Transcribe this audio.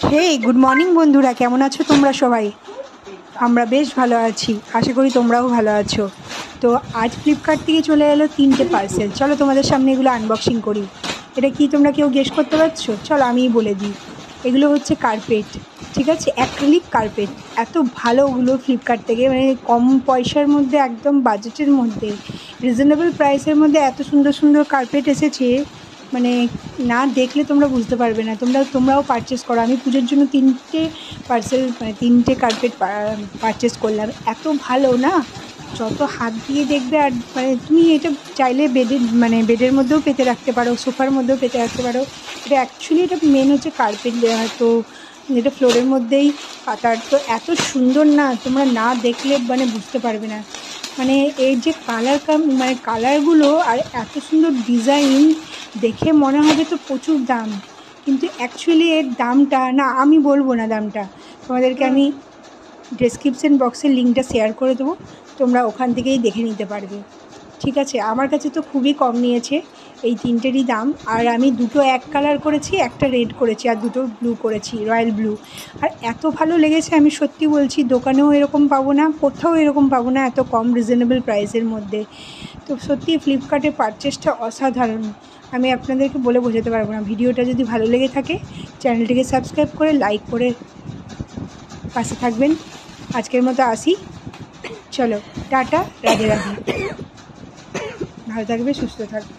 হে good morning বন্ধুরা, কেমন আছো তোমরা সবাই? আমরা বেশ ভালো আছি, আশা করি তোমরাও ভালো আছো। তো আজ ফ্লিপকার্ট থেকে চলে এলো 3টে পার্সেল। চলো তোমাদের সামনে এগুলো আনবক্সিং করি। এটা কি তোমরা কেউ গেস করতে পারছো? চলো আমিই বলে দিই। এগুলো হচ্ছে কার্পেট, ঠিক আছে, অ্যাক্রিলিক কার্পেট। এত ভালো ওগুলো ফ্লিপকার্ট থেকে, মানে কম পয়সার মধ্যে, একদম বাজেটের মধ্যে, রিজনেবল প্রাইসের মধ্যে এত সুন্দর সুন্দর কার্পেট এসেছে, মানে না দেখলে তোমরা বুঝতে পারবে না। তোমরাও পারচেস করো। আমি পুজোর জন্য 3টে পার্সেল, মানে 3টে কার্পেট পারচেস করলাম। এত ভালো না, যত হাত দিয়ে দেখবে। আর মানে তুমি এটা চাইলে বেডের মধ্যেও পেতে রাখতে পারো, সোফার মধ্যেও পেতে রাখতে পারো। এটা অ্যাকচুয়ালি এটা মেন হচ্ছে কার্পেট, তো এটা ফ্লোরের মধ্যেই পাতার। তো এত সুন্দর না, তোমরা না দেখলে মানে বুঝতে পারবে না। মানে এর যে মানে কালারগুলো আর এত সুন্দর ডিজাইন, দেখে মনে হবে তো প্রচুর দাম, কিন্তু অ্যাকচুয়ালি এর দামটা না, আমি বলবো না দামটা। তোমাদেরকে আমি ডেসক্রিপশন বক্সের লিঙ্কটা শেয়ার করে দেবো, তোমরা ওখান থেকেই দেখে নিতে পারবে, ঠিক আছে। আমার কাছে তো খুবই কম নিয়েছে এই 3টেরই দাম। আর আমি দুটো এক কালার করেছি, একটা রেড করেছি, আর দুটো ব্লু করেছি, রয়্যাল ব্লু। আর এত ভালো লেগেছে, আমি সত্যি বলছি, দোকানেও এরকম পাবো না, কোথাও এরকম পাবো না, এত কম রিজনেবল প্রাইসের মধ্যে। তো সত্যি ফ্লিপকার্টে পারচেসটা অসাধারণ, আমি আপনাদেরকে বলে বোঝাতে পারবো না। ভিডিওটা যদি ভালো লেগে থাকে, চ্যানেলটিকে সাবস্ক্রাইব করে লাইক করে পাশে থাকবেন। আজকের মতো আসি, চলো টাটা, রাধে রাধে, ভালো থাকবে, সুস্থ থাকবে।